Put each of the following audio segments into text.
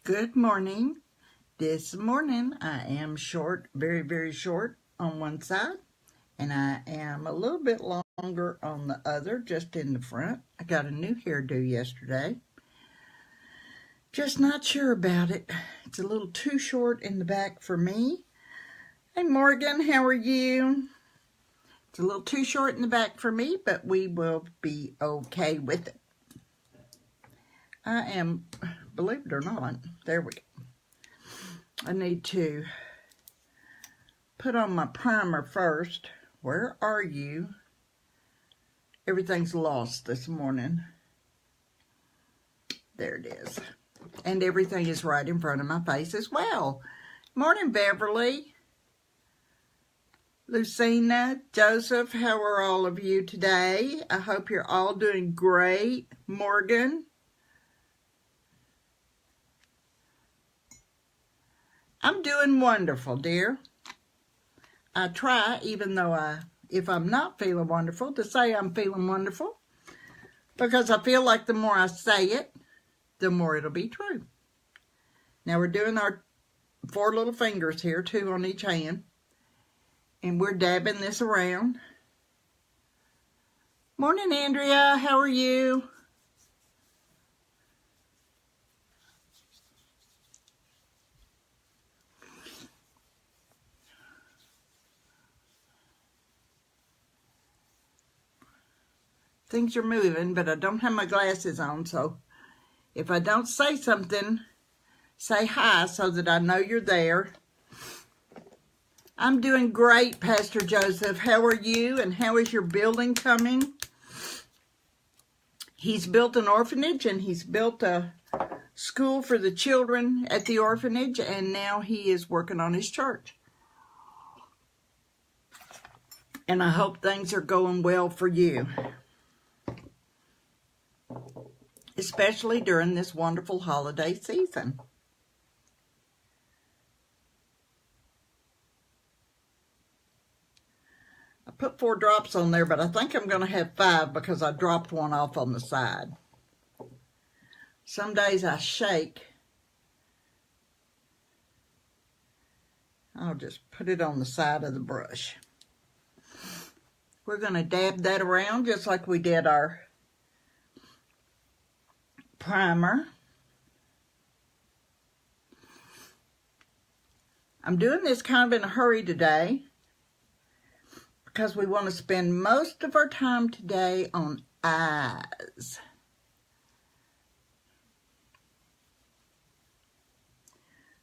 Good morning. This morning I am short, very, very short on one side, and I am a little bit longer on the other, just in the front. I got a new hairdo yesterday. Just not sure about it. It's a little too short in the back for me. Hey Morgan, how are you? It's a little too short in the back for me, but we will be okay with it. I am, believe it or not, there we go. I need to put on my primer first. Where are you? Everything's lost this morning. There it is. And everything is right in front of my face as well. Morning, Beverly. Lucina, Joseph, how are all of you today? I hope you're all doing great. Morgan. I'm doing wonderful, dear. I try, even though if I'm not feeling wonderful, to say I'm feeling wonderful, because I feel like the more I say it, the more it'll be true. Now we're doing our 4 little fingers here, 2 on each hand, and we're dabbing this around. Morning, Andrea. How are you? Things are moving, but I don't have my glasses on, so if I don't say something, say hi so that I know you're there. I'm doing great, Pastor Joseph. How are you, and how is your building coming? He's built an orphanage, and he's built a school for the children at the orphanage, and now he is working on his church. And I hope things are going well for you, especially during this wonderful holiday season. I put 4 drops on there, but I think I'm going to have 5 because I dropped one off on the side. Some days I shake. I'll just put it on the side of the brush. We're going to dab that around just like we did our primer. I'm doing this kind of in a hurry today because we want to spend most of our time today on eyes.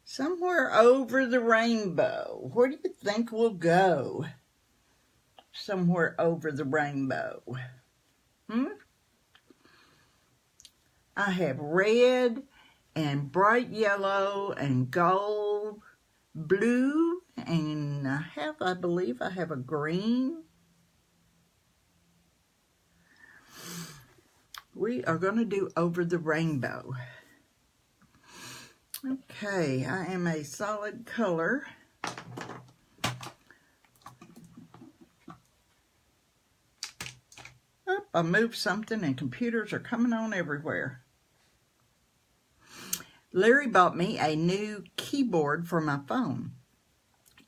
Somewhere over the rainbow. Where do you think we'll go? Somewhere over the rainbow. I have red and bright yellow and gold, blue, and I believe I have a green. We are going to do over the rainbow. Okay, I am a solid color. Oh, I moved something and computers are coming on everywhere. Larry bought me a new keyboard for my phone.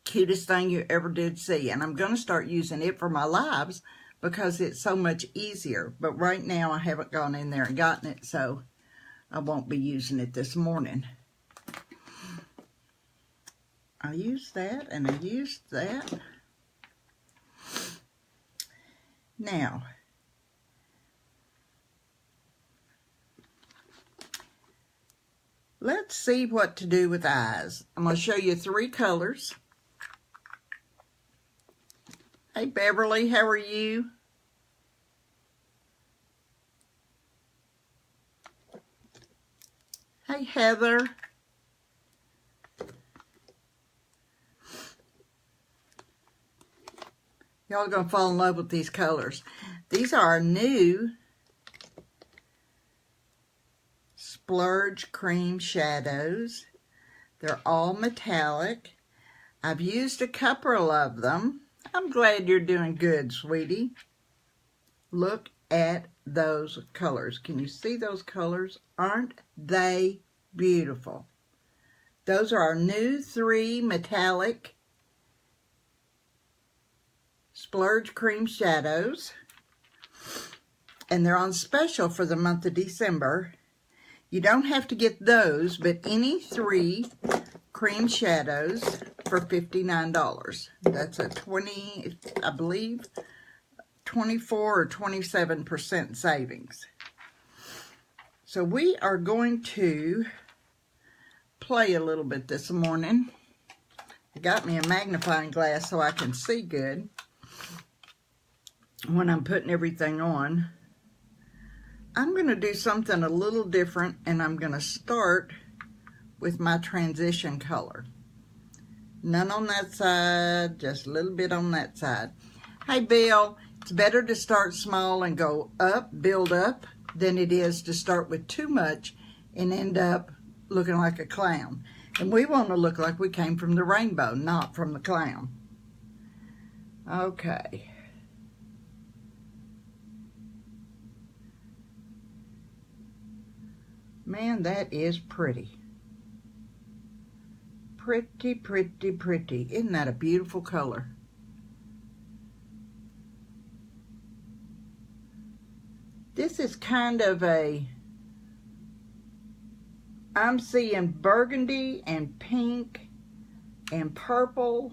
Cutest thing you ever did see. And I'm going to start using it for my lives because it's so much easier. But right now I haven't gone in there and gotten it, so I won't be using it this morning. I used that and I used that. Now, let's see what to do with eyes. I'm going to show you 3 colors. Hey, Beverly, how are you? Hey, Heather. Y'all are going to fall in love with these colors. These are our new Splurge Cream Shadows. They're all metallic. I've used a couple of them. I'm glad you're doing good, sweetie. Look at those colors. Can you see those colors? Aren't they beautiful? Those are our new 3 metallic Splurge Cream Shadows. And they're on special for the month of December. You don't have to get those, but any 3 cream shadows for $59. That's a 20, I believe, 24 or 27% savings. So we are going to play a little bit this morning. I got me a magnifying glass so I can see good when I'm putting everything on. I'm going to do something a little different, and I'm going to start with my transition color. None on that side, just a little bit on that side. Hey Bill, it's better to start small and go up, build up, than it is to start with too much and end up looking like a clown. And we want to look like we came from the rainbow, not from the clown. Okay. Man, that is pretty. Pretty, pretty, pretty. Isn't that a beautiful color? This is kind of a, I'm seeing burgundy and pink and purple.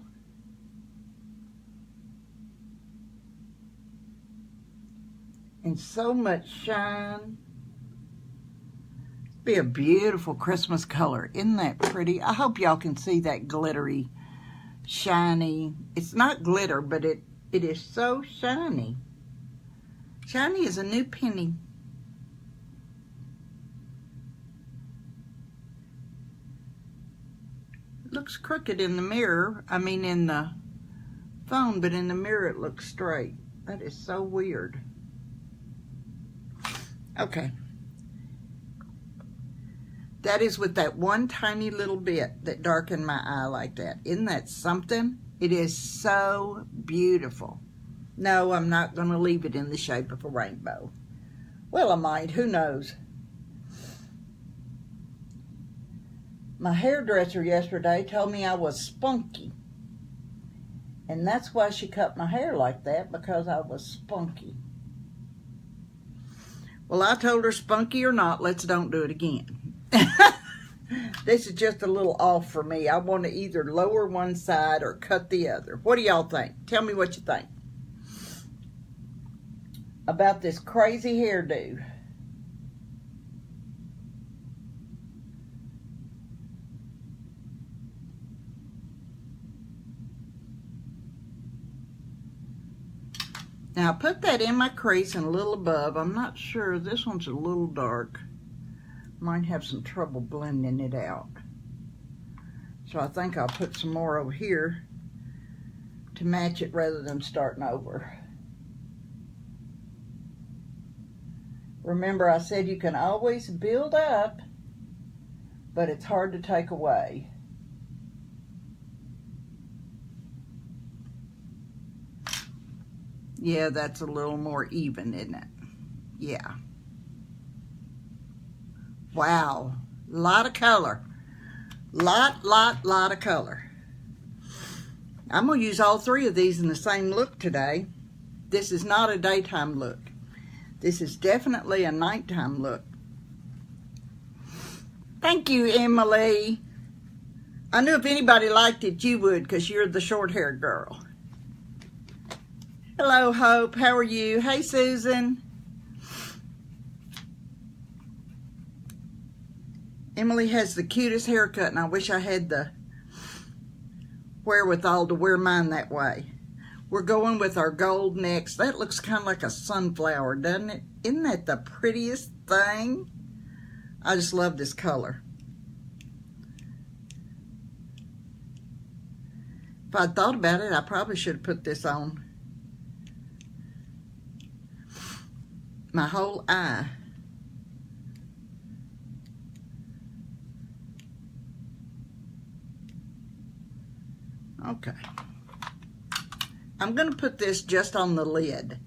And so much shine. Be a beautiful Christmas color. Isn't that pretty? I hope y'all can see that glittery, shiny. It's not glitter, but it is so shiny. Shiny as a new penny. It looks crooked in the mirror. I mean in the phone, but in the mirror it looks straight. That is so weird. Okay. That is with that one tiny little bit that darkened my eye like that. Isn't that something? It is so beautiful. No, I'm not going to leave it in the shape of a rainbow. Well, I might. Who knows? My hairdresser yesterday told me I was spunky. And that's why she cut my hair like that, because I was spunky. Well, I told her, spunky or not, let's don't do it again. This is just a little off for me. I want to either lower one side or cut the other. What do y'all think? Tell me what you think about this crazy hairdo. Now I put that in my crease and a little above. I'm not sure. This one's a little dark. Might have some trouble blending it out. So I think I'll put some more over here to match it rather than starting over. Remember, I said you can always build up, but it's hard to take away. Yeah, that's a little more even, isn't it? Yeah. Wow, lot of color. Lot of color. I'm going to use all 3 of these in the same look today. This is not a daytime look. This is definitely a nighttime look. Thank you, Emily. I knew if anybody liked it, you would, because you're the short-haired girl. Hello, Hope. How are you? Hey, Susan. Emily has the cutest haircut, and I wish I had the wherewithal to wear mine that way. We're going with our gold next. That looks kind of like a sunflower, doesn't it? Isn't that the prettiest thing? I just love this color. If I'd thought about it, I probably should have put this on my whole eye. Okay. I'm going to put this just on the lid.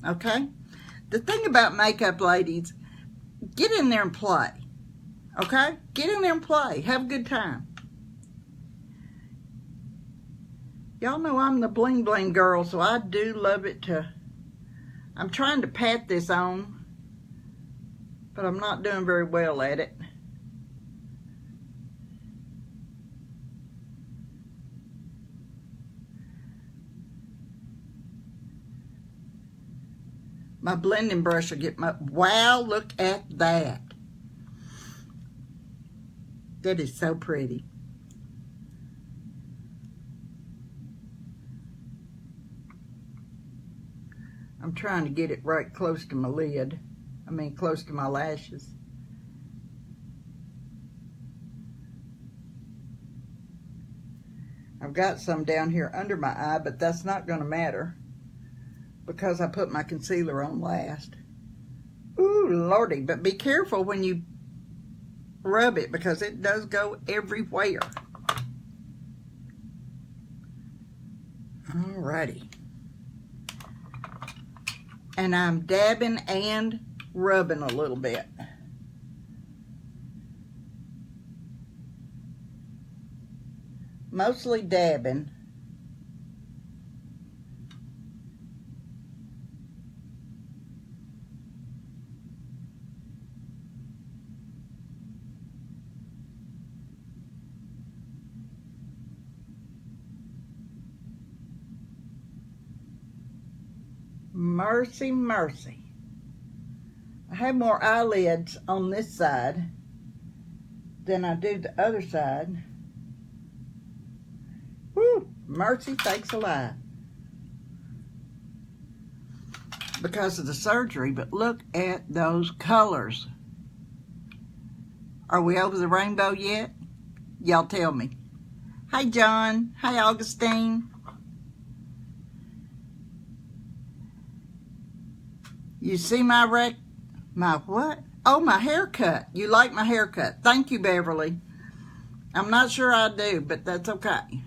Okay? The thing about makeup, ladies, get in there and play. Okay? Get in there and play. Have a good time. Y'all know I'm the bling bling girl, so I do love it to... I'm trying to pat this on, but I'm not doing very well at it. My blending brush will get my... Wow, look at that. That is so pretty. I'm trying to get it right close to my lid. I mean, close to my lashes. I've got some down here under my eye, but that's not going to matter because I put my concealer on last. Ooh, Lordy, but be careful when you rub it because it does go everywhere. Alrighty. And I'm dabbing and rubbing a little bit. Mostly dabbing. Mercy, mercy. I have more eyelids on this side than I do the other side. Woo, mercy sakes alive. Because of the surgery, but look at those colors. Are we over the rainbow yet? Y'all tell me. Hi, John. Hi, Augustine. You see my what? Oh, my haircut. You like my haircut. Thank you, Beverly. I'm not sure I do, but that's okay.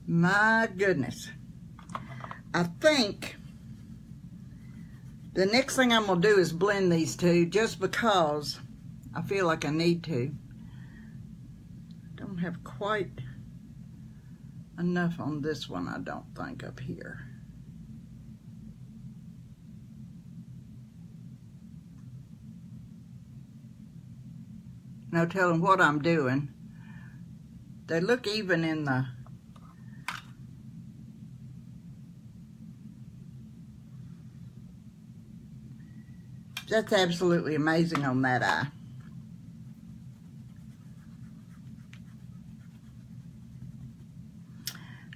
My goodness. I think the next thing I'm going to do is blend these two just because I feel like I need to. Don't have quite enough on this one, I don't think, up here. No telling what I'm doing. They look even in the... That's absolutely amazing on that eye.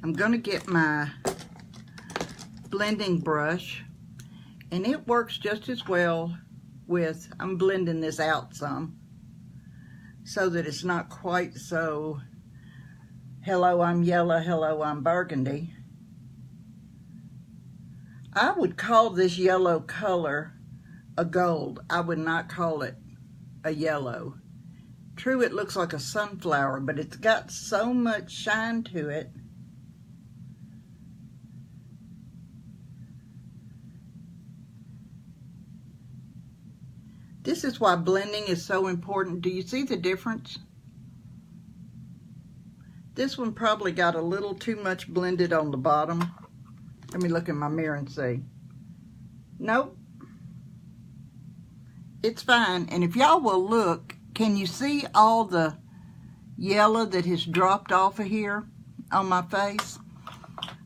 I'm going to get my blending brush, and it works just as well with, I'm blending this out some so that it's not quite so, hello, I'm yellow, hello, I'm burgundy. I would call this yellow color a gold. I would not call it a yellow. True, it looks like a sunflower, but it's got so much shine to it. This is why blending is so important. Do you see the difference? This one probably got a little too much blended on the bottom. Let me look in my mirror and see. Nope. It's fine. And if y'all will look, can you see all the yellow that has dropped off of here on my face?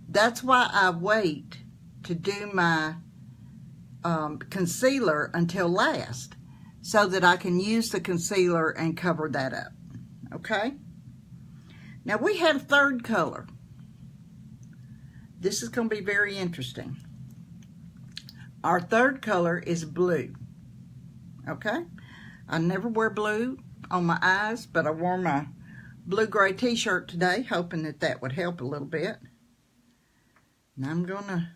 That's why I wait to do my concealer until last, so that I can use the concealer and cover that up. Okay? Now we have a third color. This is going to be very interesting. Our third color is blue. Okay? I never wear blue on my eyes, but I wore my blue-gray t-shirt today, hoping that that would help a little bit. And I'm going to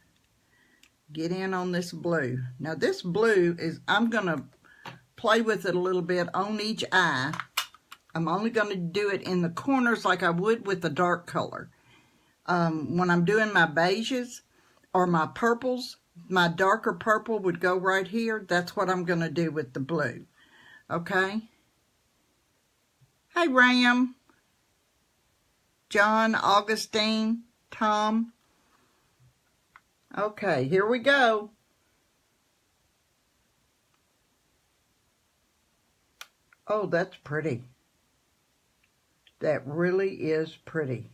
get in on this blue. Now this blue is, I'm going to play with it a little bit on each eye. I'm only going to do it in the corners like I would with the dark color. When I'm doing my beiges or my purples, my darker purple would go right here. That's what I'm going to do with the blue. Okay? Hey, Ram, John, Augustine, Tom. Okay, here we go. Oh, that's pretty. That really is pretty.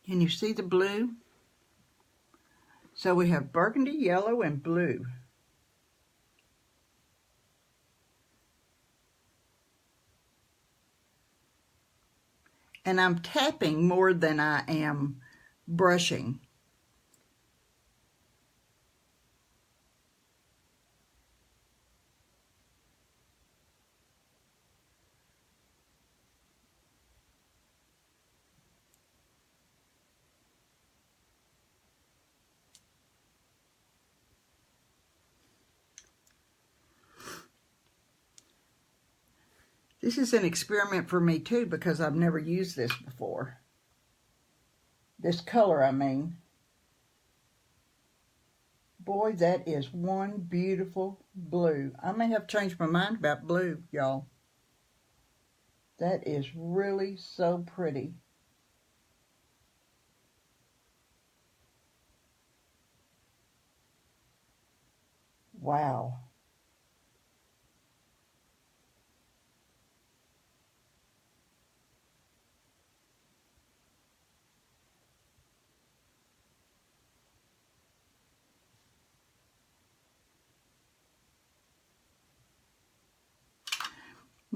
Can you see the blue? So we have burgundy, yellow, and blue. And I'm tapping more than I am brushing. This is an experiment for me too because I've never used this before. This color, I mean. Boy, that is one beautiful blue. I may have changed my mind about blue, y'all. That is really so pretty. Wow.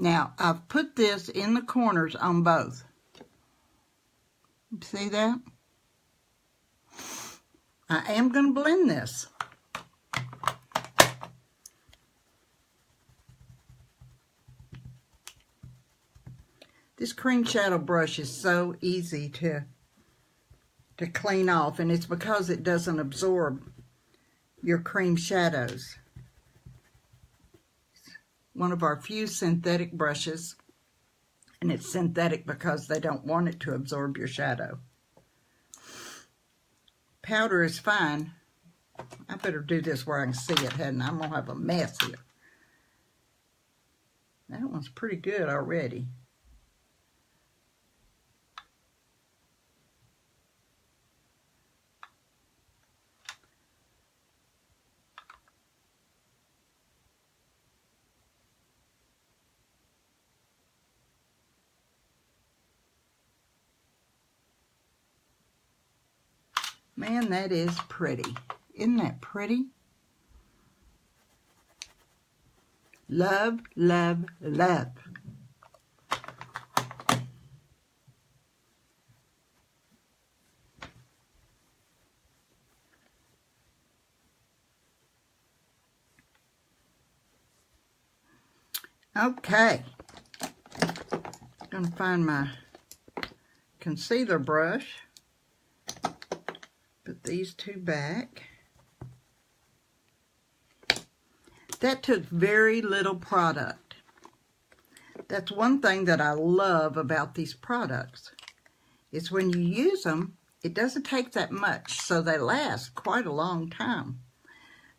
Now, I've put this in the corners on both. See that? I am going to blend this. This cream shadow brush is so easy to clean off, and it's because it doesn't absorb your cream shadows. One of our few synthetic brushes, and it's synthetic because they don't want it to absorb your shadow. Powder is fine. I better do this where I can see it, hadn't I? I'm going to have a mess here. That one's pretty good already. Man, that is pretty. Isn't that pretty? Love, love, love. Okay. I'm going to find my concealer brush. Put these two back. That took very little product. That's one thing that I love about these products. Is when you use them, it doesn't take that much, so they last quite a long time.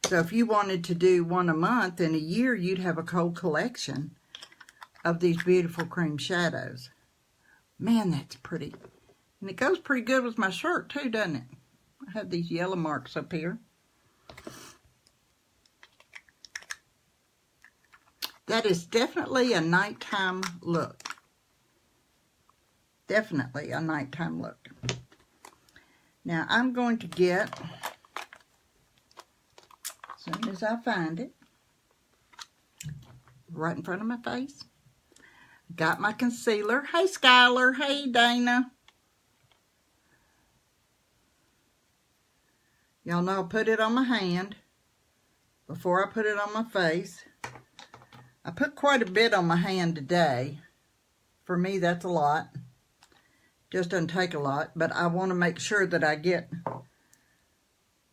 So if you wanted to do one a month, in a year you'd have a whole collection of these beautiful cream shadows. Man, that's pretty. And it goes pretty good with my shirt too, doesn't it? I have these yellow marks up here. That is definitely a nighttime look. Definitely a nighttime look. Now I'm going to get, as soon as I find it, right in front of my face, got my concealer. Hey Skylar, hey Dana. Y'all know I put it on my hand before I put it on my face. I put quite a bit on my hand today. For me, that's a lot. Just doesn't take a lot, but I want to make sure that I get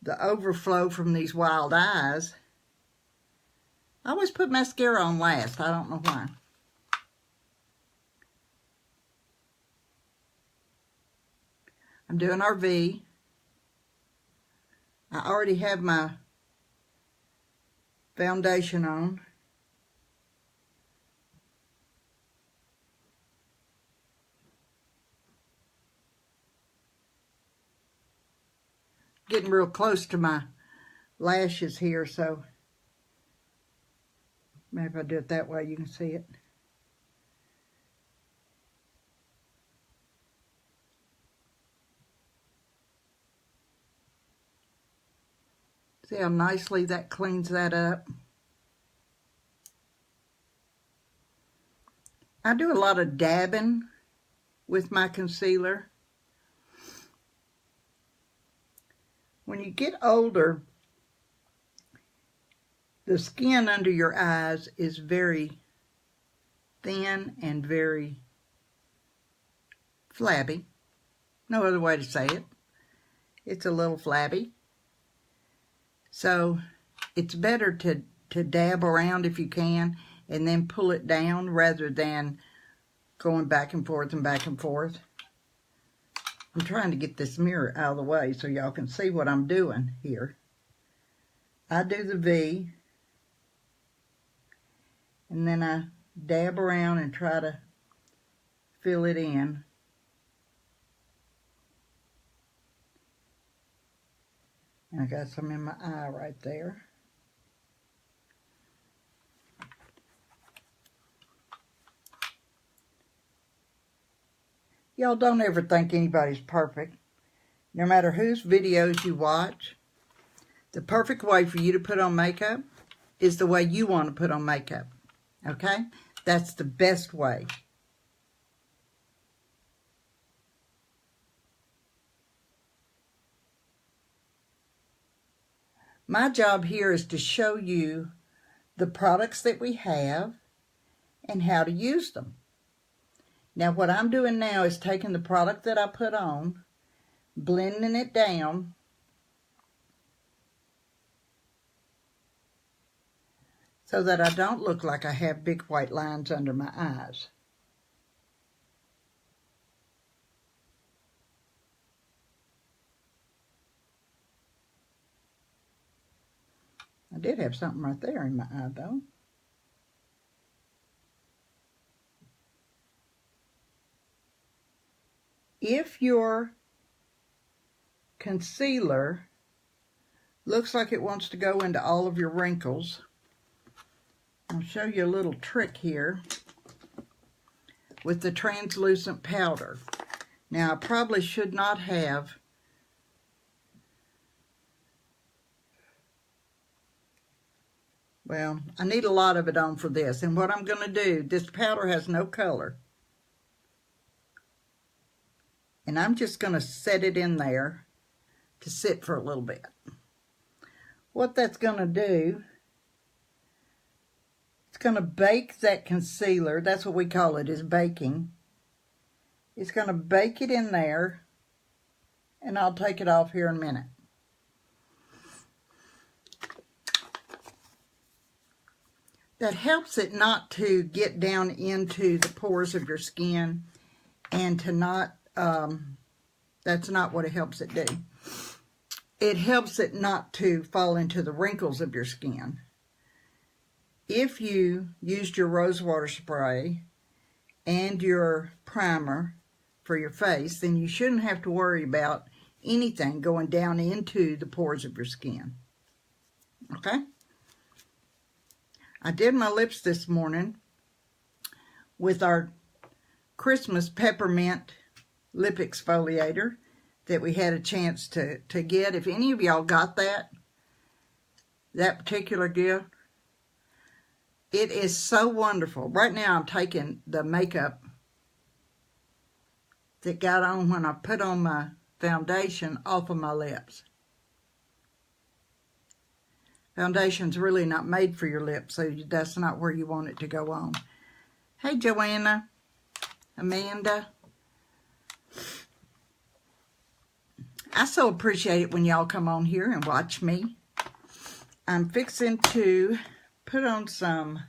the overflow from these wild eyes. I always put mascara on last. I don't know why. I'm doing our V. I already have my foundation on. Getting real close to my lashes here, so maybe if I do it that way you can see it. See how nicely that cleans that up? I do a lot of dabbing with my concealer. When you get older, the skin under your eyes is very thin and very flabby. No other way to say it. It's a little flabby. So it's better to dab around if you can and then pull it down rather than going back and forth and back and forth. I'm trying to get this mirror out of the way so y'all can see what I'm doing here. I do the V, and then I dab around and try to fill it in. And I got some in my eye right there. Y'all don't ever think anybody's perfect. No matter whose videos you watch, the perfect way for you to put on makeup is the way you want to put on makeup. Okay? That's the best way. My job here is to show you the products that we have and how to use them. Now what I'm doing now is taking the product that I put on, blending it down, so that I don't look like I have big white lines under my eyes. I did have something right there in my eye though. If your concealer looks like it wants to go into all of your wrinkles, I'll show you a little trick here with the translucent powder. Now I probably should not have I need a lot of it on for this. And what I'm going to do, this powder has no color. And I'm just going to set it in there to sit for a little bit. What that's going to do, it's going to bake that concealer. That's what we call it, is baking. It's going to bake it in there, and I'll take it off here in a minute. That helps it not to get down into the pores of your skin and to not, that's not what it helps it do. It helps it not to fall into the wrinkles of your skin. If you used your rose water spray and your primer for your face, then you shouldn't have to worry about anything going down into the pores of your skin. Okay? I did my lips this morning with our Christmas peppermint lip exfoliator that we had a chance to get. If any of y'all got that particular gift, it is so wonderful. Right now I'm taking the makeup that got on when I put on my foundation off of my lips. Foundation's really not made for your lips, so that's not where you want it to go on. Hey, Joanna, Amanda. I so appreciate it when y'all come on here and watch me. I'm fixing to put on some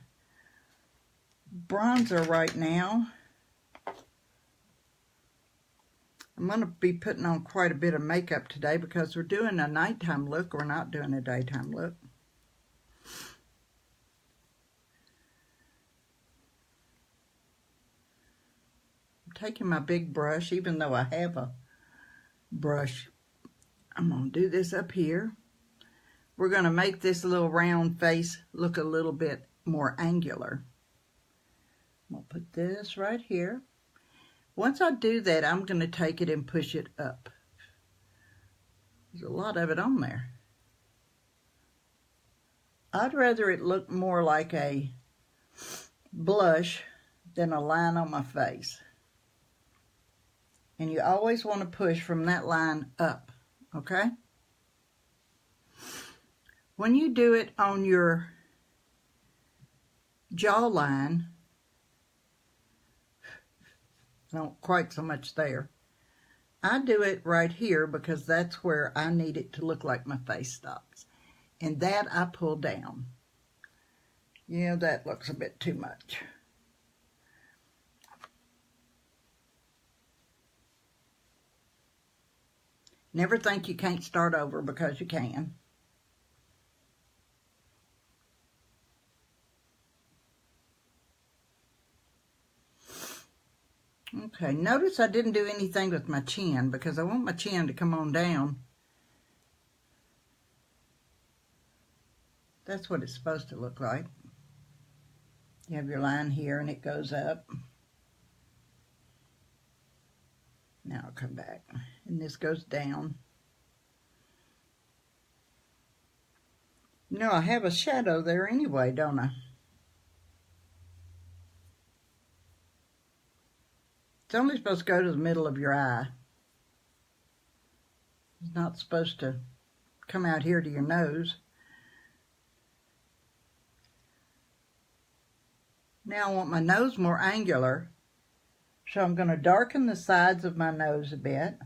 bronzer right now. I'm going to be putting on quite a bit of makeup today because we're doing a nighttime look. We're not doing a daytime look. I'm taking my big brush, even though I have a brush. I'm going to do this up here. We're going to make this little round face look a little bit more angular. I'm going to put this right here. Once I do that, I'm going to take it and push it up. There's a lot of it on there. I'd rather it look more like a blush than a line on my face. And you always want to push from that line up, okay? When you do it on your jawline, not quite so much there. I do it right here because that's where I need it to look like my face stops. And that I pull down. Yeah, that looks a bit too much. Never think you can't start over because you can. Okay, notice I didn't do anything with my chin because I want my chin to come on down. That's what it's supposed to look like. You have your line here and it goes up. Now I'll come back and this goes down. No, I have a shadow there anyway, don't I? It's only supposed to go to the middle of your eye. It's not supposed to come out here to your nose. Now I want my nose more angular, so I'm going to darken the sides of my nose a bit.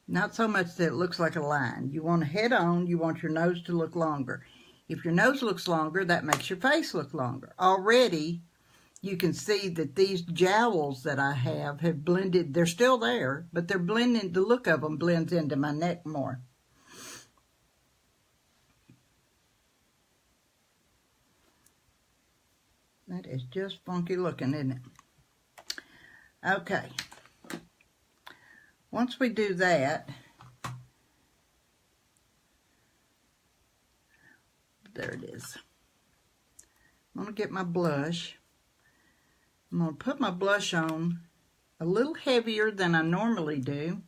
Not so much that it looks like a line. You want to head on, you want your nose to look longer. If your nose looks longer, that makes your face look longer. Already, you can see that these jowls that I have blended. They're still there, but they're blending. The look of them blends into my neck more. That is just funky looking, isn't it? Okay. Once we do that, there it is. I'm going to get my blush. I'm going to put my blush on a little heavier than I normally do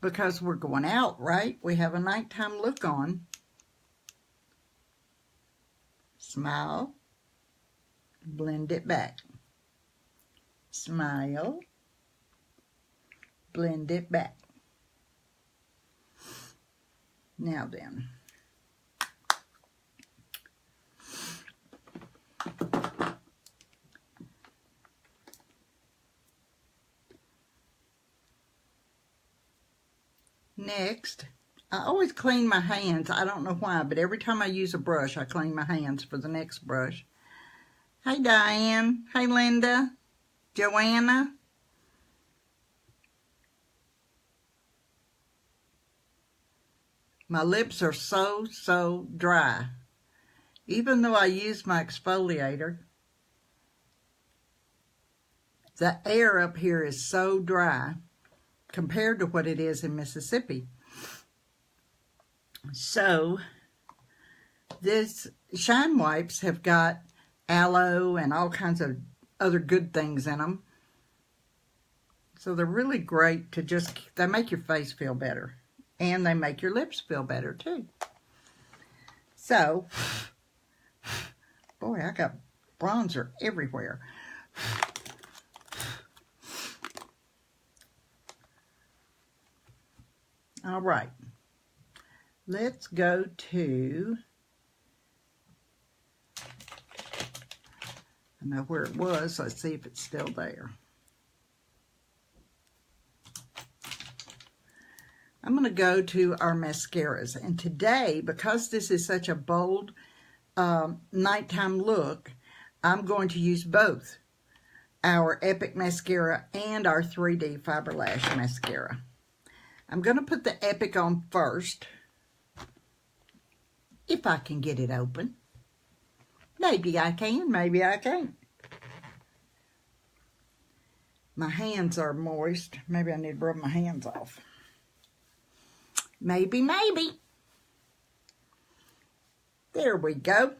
because we're going out, right? We have a nighttime look on. Smile. Blend it back. Smile. Blend it back. Now then. Next, I always clean my hands. I don't know why, but every time I use a brush, I clean my hands for the next brush. Hey, Diane. Hey, Linda. Joanna. My lips are so dry. Even though I use my exfoliator, the air up here is so dry compared to what it is in Mississippi. So, this Shine Wipes have got aloe and all kinds of other good things in them. So they're really great to just, they make your face feel better. And they make your lips feel better too. So, boy, I got bronzer everywhere. All right. Let's go to, I know where it was. Let's see if it's still there. I'm going to go to our mascaras. And today, because this is such a bold nighttime look, I'm going to use both our Epic Mascara and our 3D Fiber Lash Mascara. I'm going to put the Epic on first, if I can get it open. Maybe I can, maybe I can't. My hands are moist. Maybe I need to rub my hands off. Maybe, maybe. There we go.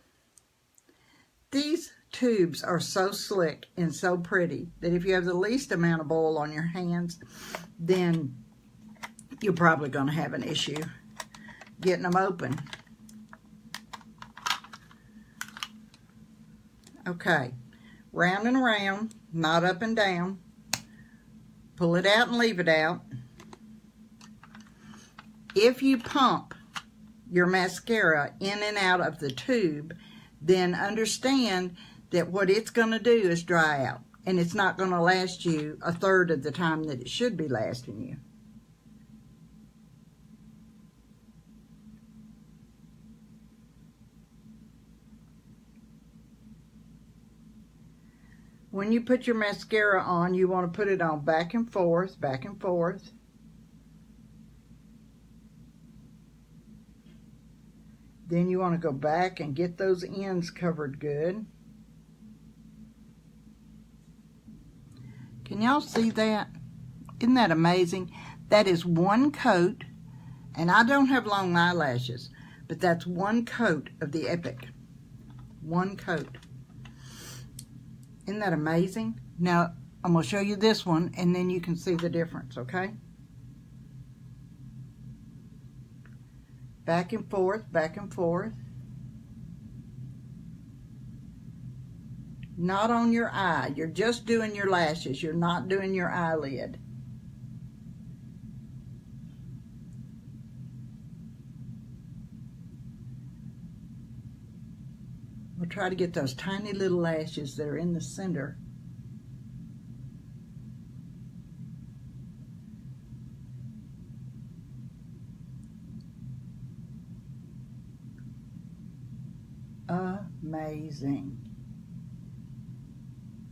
These tubes are so slick and so pretty that if you have the least amount of oil on your hands, then you're probably going to have an issue getting them open. Okay, round and around, not up and down. Pull it out and leave it out. If you pump your mascara in and out of the tube, then understand that what it's going to do is dry out, and it's not going to last you a third of the time that it should be lasting you. When you put your mascara on, you want to put it on back and forth, back and forth. Then you want to go back and get those ends covered good. Can y'all see that? Isn't that amazing? That is one coat, and I don't have long eyelashes, but that's one coat of the Epic. One coat. Isn't that amazing? Now, I'm going to show you this one, and then you can see the difference, okay? Back and forth, back and forth. Not on your eye. You're just doing your lashes. You're not doing your eyelid. We'll try to get those tiny little lashes that are in the center. Amazing.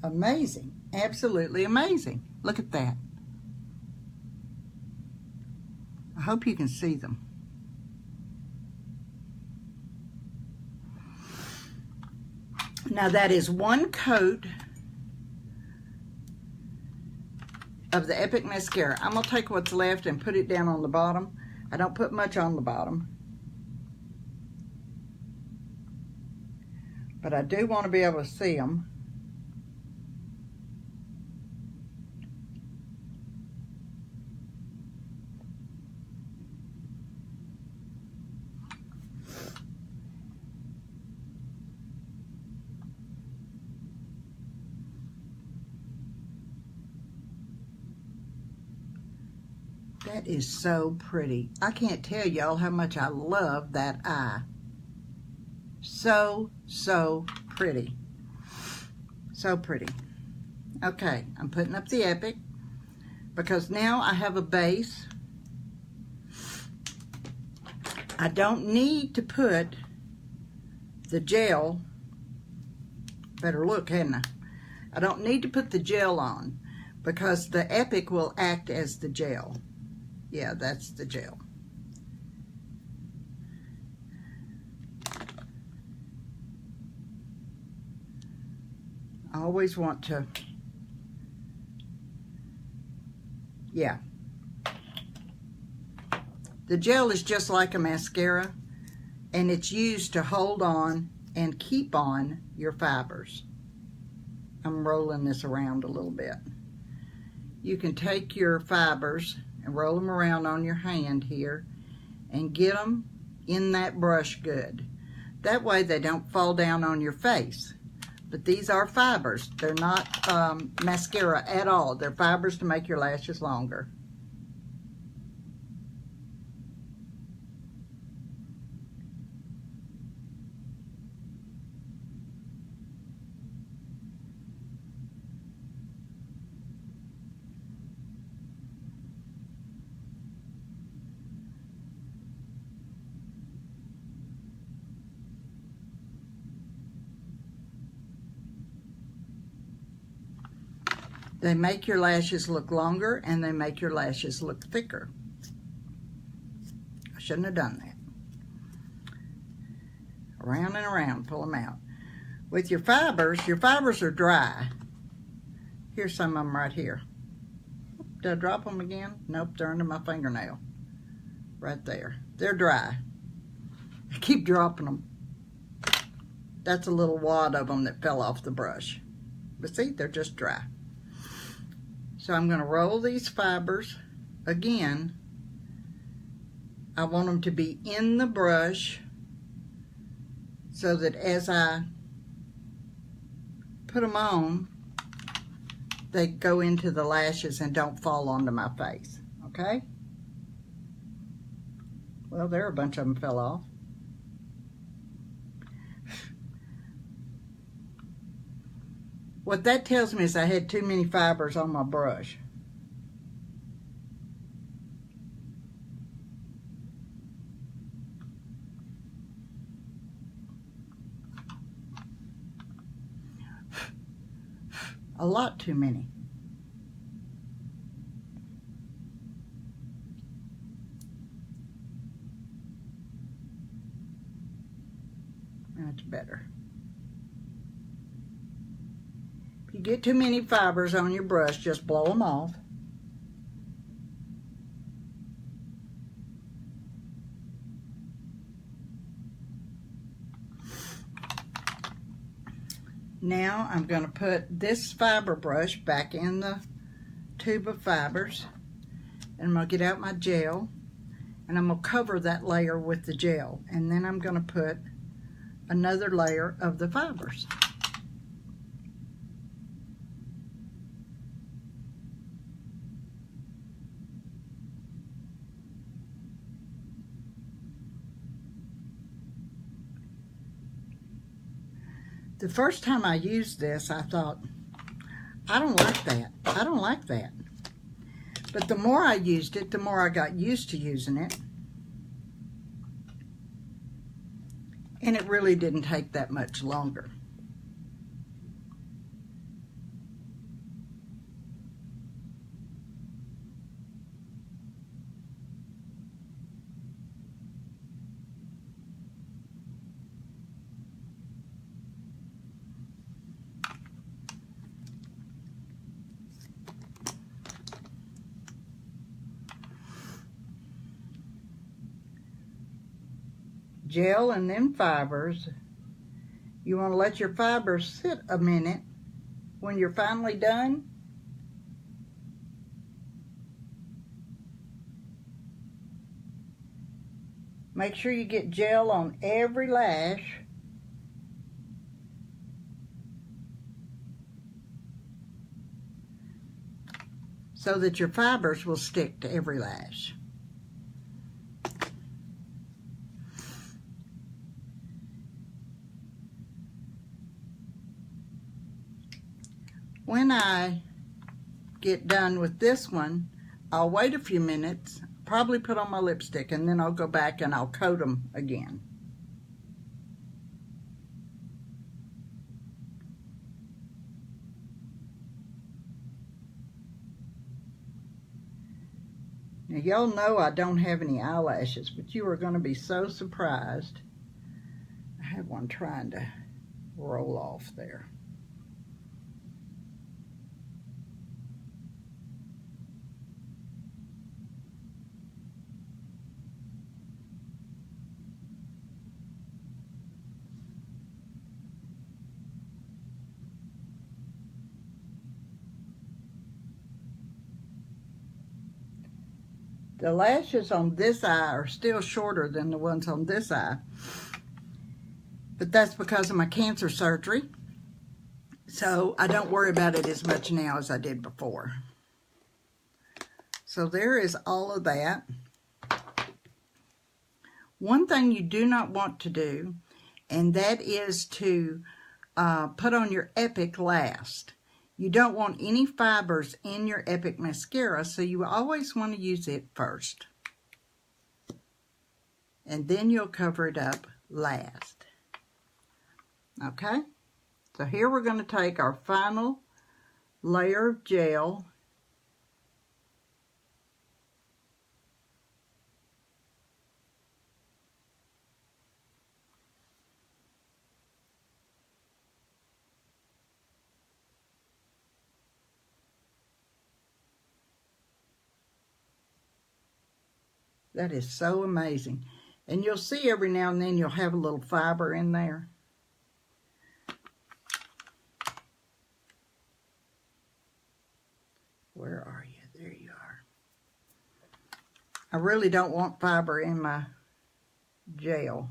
Amazing. Absolutely amazing. Look at that. I hope you can see them. Now that is one coat of the Epic Mascara. I'm going to take what's left and put it down on the bottom. I don't put much on the bottom, but I do want to be able to see them. That is so pretty. I can't tell y'all how much I love that eye. So, so pretty. So pretty. Okay, I'm putting up the Epic because now I have a base. I don't need to put the gel. Better look, hadn't I? I don't need to put the gel on because the Epic will act as the gel. Yeah, that's the gel. I always want to, yeah. The gel is just like a mascara, and it's used to hold on and keep on your fibers. I'm rolling this around a little bit. You can take your fibers and roll them around on your hand here and get them in that brush good. That way they don't fall down on your face. But these are fibers. They're not mascara at all. They're fibers to make your lashes longer. They make your lashes look longer and they make your lashes look thicker. I shouldn't have done that. Around and around, pull them out. With your fibers are dry. Here's some of them right here. Did I drop them again? Nope, they're under my fingernail. Right there. They're dry. I keep dropping them. That's a little wad of them that fell off the brush. But see, they're just dry. So I'm going to roll these fibers again. I want them to be in the brush so that as I put them on, they go into the lashes and don't fall onto my face, okay? Well, there a bunch of them fell off. What that tells me is I had too many fibers on my brush. A lot too many. That's better. If you get too many fibers on your brush, just blow them off. Now I'm going to put this fiber brush back in the tube of fibers, and I'm going to get out my gel, and I'm going to cover that layer with the gel, and then I'm going to put another layer of the fibers. The first time I used this, I thought, I don't like that. I don't like that. But the more I used it, the more I got used to using it. And it really didn't take that much longer. Gel and then fibers. You want to let your fibers sit a minute. When you're finally done, make sure you get gel on every lash. So that your fibers will stick to every lash. When I get done with this one, I'll wait a few minutes, probably put on my lipstick, and then I'll go back and I'll coat them again. Now y'all know I don't have any eyelashes, but you are going to be so surprised. I have one trying to roll off there. The lashes on this eye are still shorter than the ones on this eye, but that's because of my cancer surgery, so I don't worry about it as much now as I did before. So there is all of that. One thing you do not want to do, and that is to put on your Epic last. You don't want any fibers in your Epic mascara, so you always want to use it first. And then you'll cover it up last. Okay? So here we're going to take our final layer of gel. That is so amazing. And you'll see every now and then you'll have a little fiber in there. Where are you? There you are. I really don't want fiber in my gel.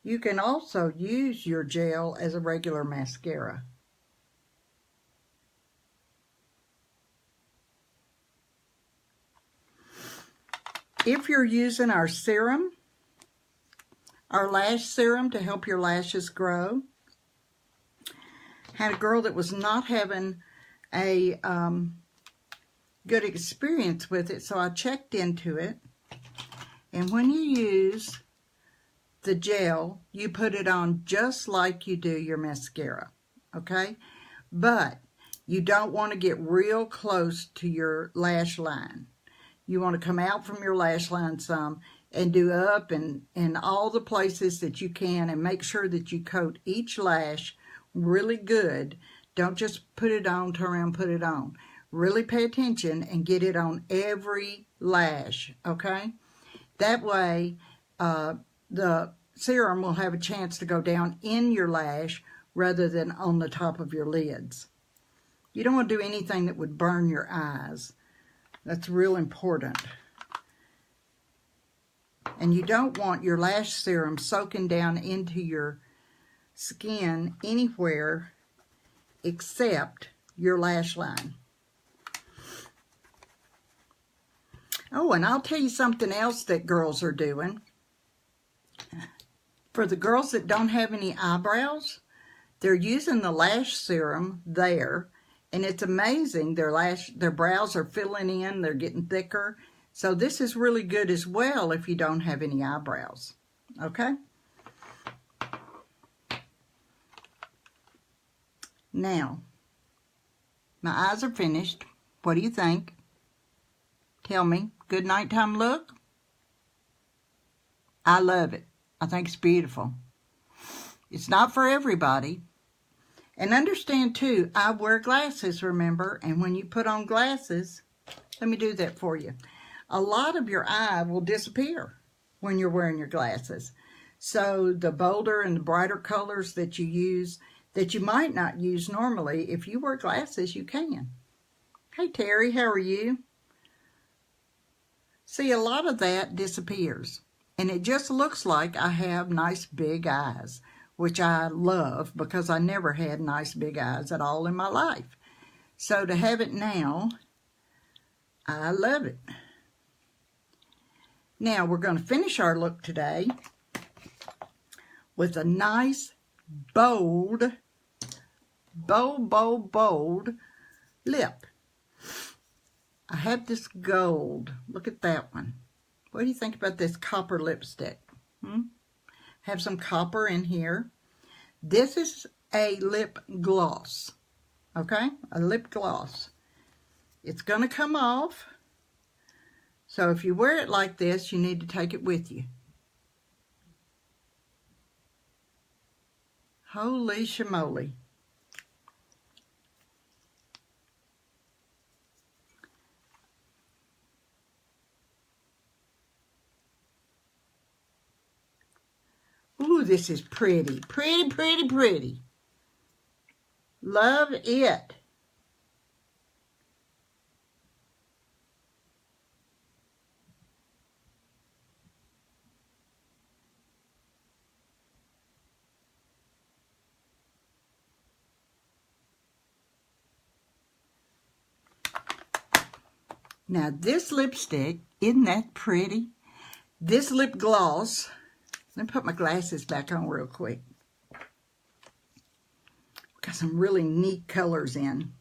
You can also use your gel as a regular mascara. If you're using our serum, our lash serum to help your lashes grow, had a girl that was not having a good experience with it, so I checked into it. And when you use the gel, you put it on just like you do your mascara, okay? But you don't want to get real close to your lash line. You want to come out from your lash line some and do up and all the places that you can, and make sure that you coat each lash really good. Don't just put it on, turn around, put it on. Really pay attention and get it on every lash, okay? That way, the serum will have a chance to go down in your lash rather than on the top of your lids. You don't want to do anything that would burn your eyes. That's real important. And you don't want your lash serum soaking down into your skin anywhere except your lash line. Oh, and I'll tell you something else that girls are doing. For the girls that don't have any eyebrows, they're using the lash serum there. And it's amazing, their brows are filling in, they're getting thicker. So this is really good as well if you don't have any eyebrows, okay? Now, my eyes are finished. What do you think? Tell me, good nighttime look? I love it. I think it's beautiful. It's not for everybody. And understand, too, I wear glasses, remember? And when you put on glasses, let me do that for you. A lot of your eye will disappear when you're wearing your glasses. So the bolder and the brighter colors that you use, that you might not use normally, if you wear glasses, you can. Hey, Terry, how are you? See, a lot of that disappears. And it just looks like I have nice big eyes, which I love because I never had nice big eyes at all in my life. So to have it now, I love it. Now we're going to finish our look today with a nice, bold lip. I have this gold. Look at that one. What do you think about this copper lipstick? Have some copper in here. This is a lip gloss, okay? A lip gloss. It's going to come off. So if you wear it like this, you need to take it with you. Holy shamoly. Ooh, this is pretty. Pretty, pretty, pretty. Love it. Now this lipstick, isn't that pretty? This lip gloss, let me put my glasses back on real quick. Got some really neat colors in.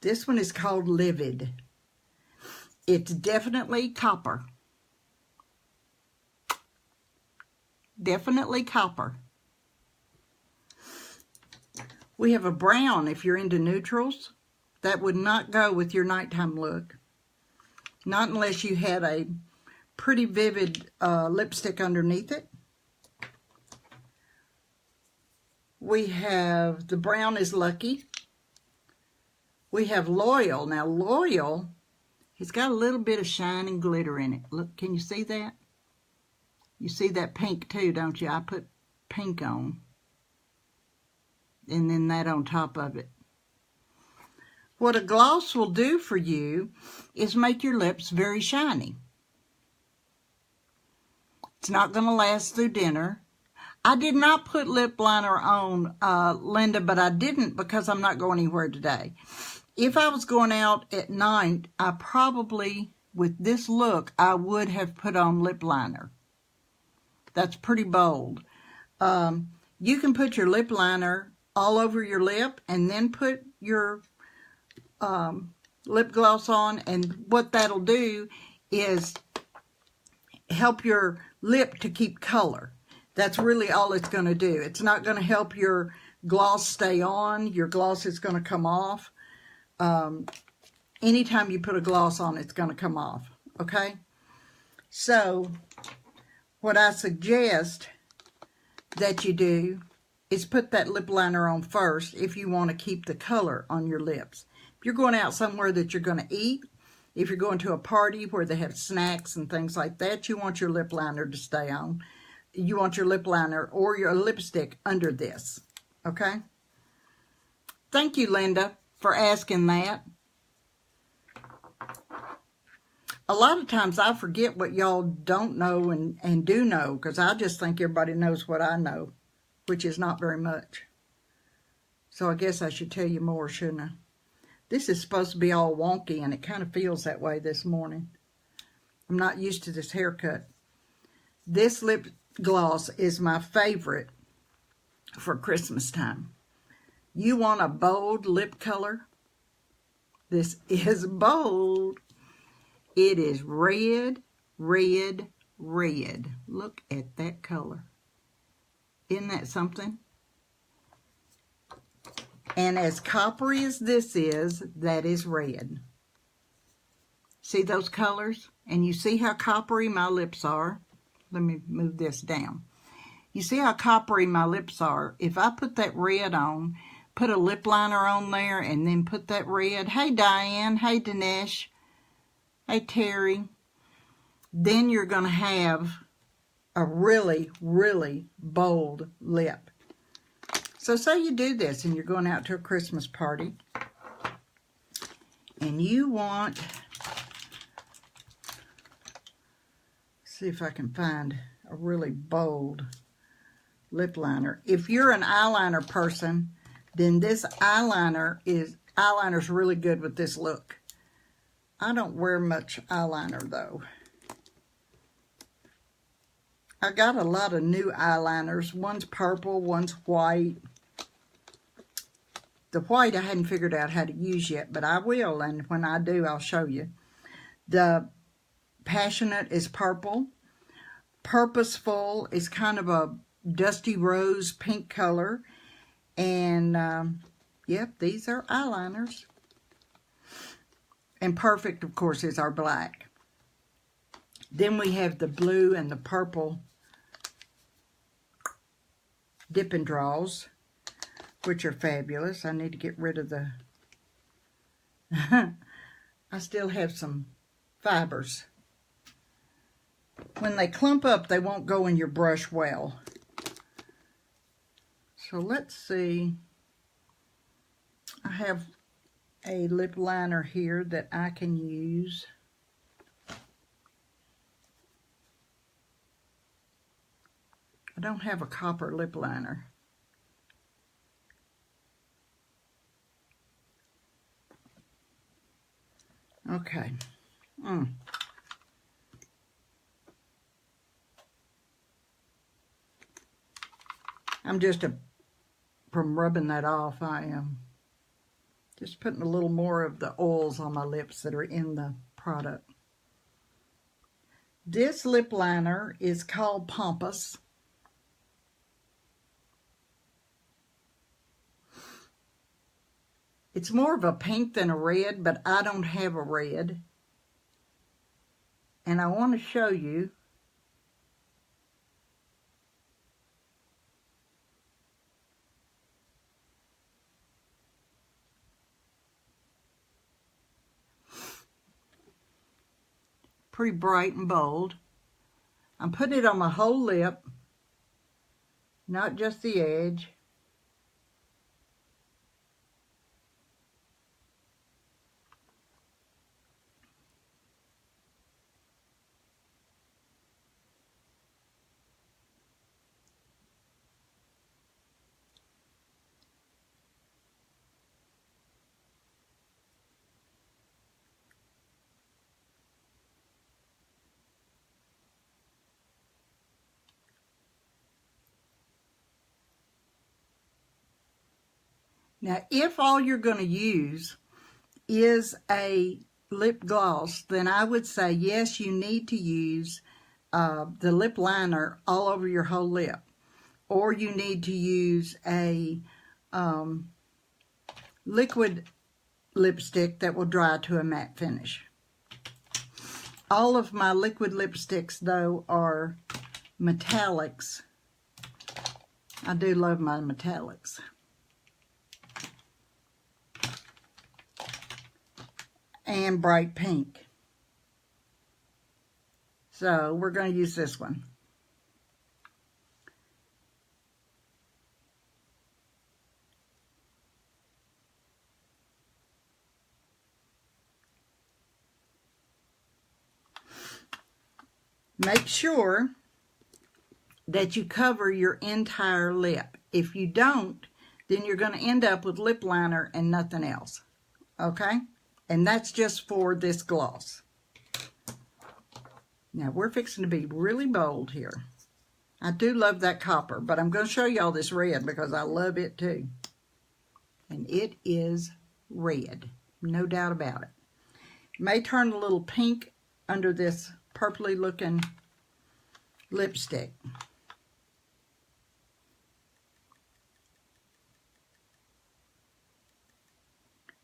This one is called Livid. It's definitely copper. Definitely copper. We have a brown if you're into neutrals. That would not go with your nighttime look. Not unless you had a pretty vivid lipstick underneath it. We have, the brown is Lucky. We have Loyal. Now Loyal, it's got a little bit of shine and glitter in it. Look, can you see that? You see that pink too, don't you? I put pink on. And then that on top of it. What a gloss will do for you is make your lips very shiny. It's not going to last through dinner. I did not put lip liner on, Linda, but I didn't because I'm not going anywhere today. If I was going out at night, I probably, with this look, I would have put on lip liner. That's pretty bold. You can put your lip liner all over your lip and then put your lip gloss on, and what that'll do is help your lip to keep color. That's really all it's going to do. It's not going to help your gloss stay on. Your gloss is going to come off. Anytime you put a gloss on, it's going to come off. Okay? So, what I suggest that you do is put that lip liner on first if you want to keep the color on your lips. If you're going out somewhere that you're going to eat, if you're going to a party where they have snacks and things like that, you want your lip liner to stay on. You want your lip liner or your lipstick under this, okay? Thank you, Linda, for asking that. A lot of times I forget what y'all don't know and do know, because I just think everybody knows what I know, which is not very much. So I guess I should tell you more, shouldn't I? This is supposed to be all wonky, and it kind of feels that way this morning. I'm not used to this haircut. This lip gloss is my favorite for Christmas time. You want a bold lip color? This is bold. It is red, red, red. Look at that color. Isn't that something? And as coppery as this is, that is red. See those colors? And you see how coppery my lips are? Let me move this down. You see how coppery my lips are? If I put that red on, put a lip liner on there, and then put that red. Hey, Diane. Hey, Dinesh. Hey, Terry. Then you're going to have a really, really bold lip. So say you do this and you're going out to a Christmas party and you want, see if I can find a really bold lip liner. If you're an eyeliner person, then this eyeliner's really good with this look. I don't wear much eyeliner though. I got a lot of new eyeliners. One's purple, one's white. The white I hadn't figured out how to use yet, but I will, and when I do, I'll show you. The Passionate is purple. Purposeful is kind of a dusty rose pink color. And, yep, these are eyeliners. And Perfect, of course, is our black. Then we have the blue and the purple Dip and Draws, which are fabulous. I need to get rid of the... I still have some fibers. When they clump up, they won't go in your brush well. So let's see. I have a lip liner here that I can use. I don't have a copper lip liner. Okay. I'm just from rubbing that off, I am just putting a little more of the oils on my lips that are in the product. This lip liner is called Pompous. It's more of a pink than a red, but I don't have a red. And I want to show you. Pretty bright and bold. I'm putting it on my whole lip, not just the edge. Now, if all you're going to use is a lip gloss, then I would say, yes, you need to use the lip liner all over your whole lip. Or you need to use a liquid lipstick that will dry to a matte finish. All of my liquid lipsticks, though, are metallics. I do love my metallics. And bright pink. So we're going to use this one. Make sure that you cover your entire lip. If you don't, then you're going to end up with lip liner and nothing else. Okay? And that's just for this gloss. Now, we're fixing to be really bold here. I do love that copper, but I'm going to show y'all this red because I love it too. And it is red. No doubt about it. It may turn a little pink under this purpley looking lipstick.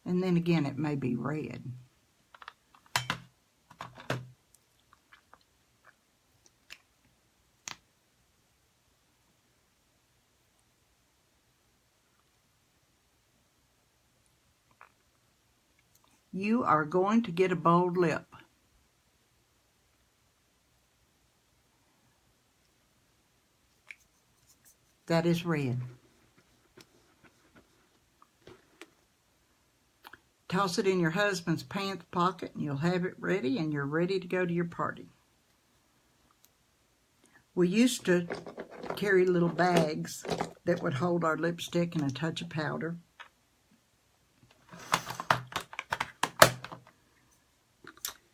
And then again, it may be red. You are going to get a bold lip. That is red. Toss it in your husband's pants pocket and you'll have it ready and you're ready to go to your party. We used to carry little bags that would hold our lipstick and a touch of powder.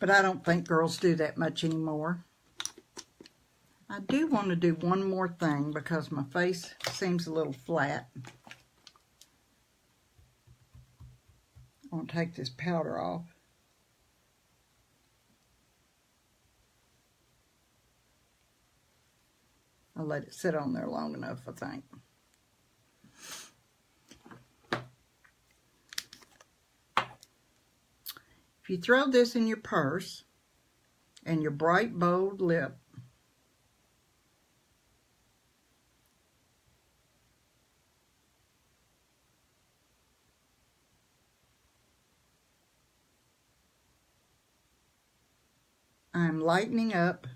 But I don't think girls do that much anymore. I do want to do one more thing because my face seems a little flat. I want to take this powder off. I'll let it sit on there long enough, I think. If you throw this in your purse and your bright, bold lip, I'm lightening up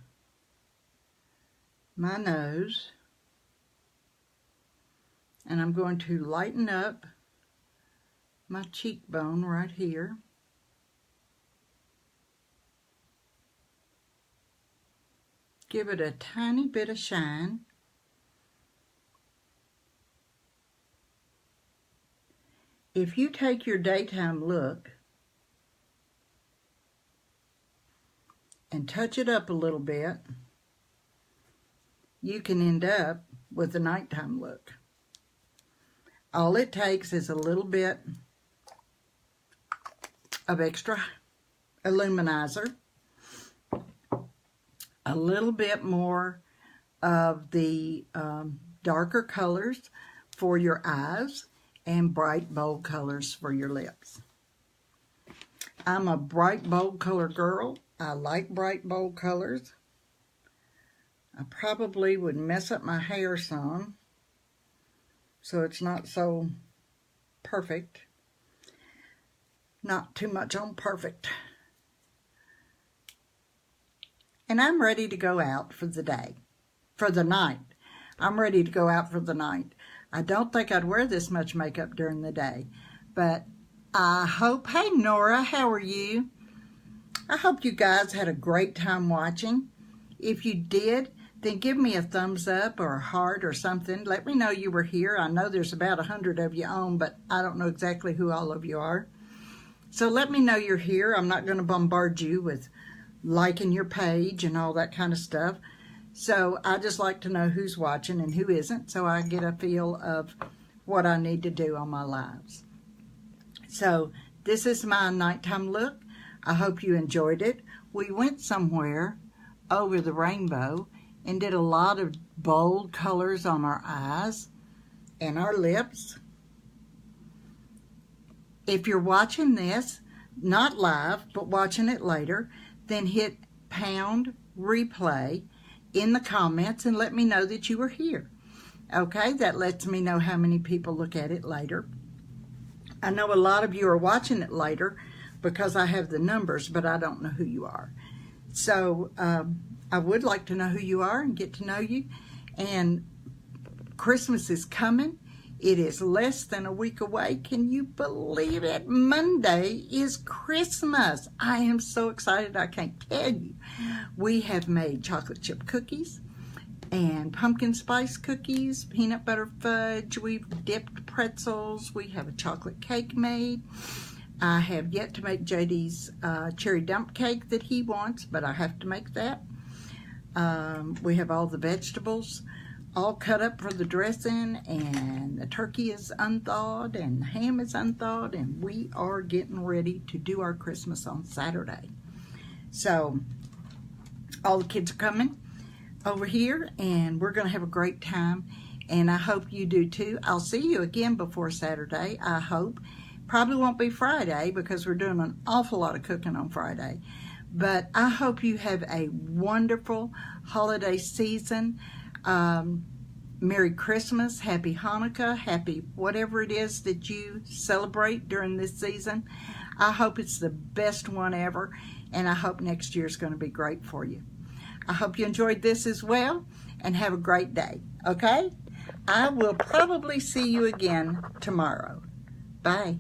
my nose, and I'm going to lighten up my cheekbone right here. Give it a tiny bit of shine. If you take your daytime look and touch it up a little bit, you can end up with a nighttime look. All it takes is a little bit of extra illuminizer, a little bit more of the darker colors for your eyes, and bright, bold colors for your lips. I'm a bright, bold color girl. I like bright, bold colors. I probably would mess up my hair some, so it's not so perfect. Not too much on perfect. And I'm ready to go out for the day, for the night. I'm ready to go out for the night. I don't think I'd wear this much makeup during the day, but I hope, hey Nora, how are you? I hope you guys had a great time watching. If you did, then give me a thumbs up or a heart or something. Let me know you were here. I know there's about 100 of you on, but I don't know exactly who all of you are. So let me know you're here. I'm not going to bombard you with liking your page and all that kind of stuff. So I just like to know who's watching and who isn't, so I get a feel of what I need to do on my lives. So this is my nighttime look. I hope you enjoyed it. We went somewhere over the rainbow and did a lot of bold colors on our eyes and our lips. If you're watching this, not live, but watching it later, then hit pound replay in the comments and let me know that you were here. Okay, that lets me know how many people look at it later. I know a lot of you are watching it later because I have the numbers, but I don't know who you are. So I would like to know who you are and get to know you. And Christmas is coming. It is less than a week away. Can you believe it? Monday is Christmas. I am so excited I can't tell you. We have made chocolate chip cookies and pumpkin spice cookies, peanut butter fudge. We've dipped pretzels. We have a chocolate cake made. I have yet to make JD's cherry dump cake that he wants, but I have to make that. We have all the vegetables all cut up for the dressing, and the turkey is unthawed, and the ham is unthawed, and we are getting ready to do our Christmas on Saturday. So all the kids are coming over here, and we're going to have a great time, and I hope you do too. I'll see you again before Saturday, I hope. Probably won't be Friday because we're doing an awful lot of cooking on Friday. But I hope you have a wonderful holiday season. Merry Christmas, Happy Hanukkah, Happy whatever it is that you celebrate during this season. I hope it's the best one ever, and I hope next year is going to be great for you. I hope you enjoyed this as well, and have a great day, okay? I will probably see you again tomorrow. Bye.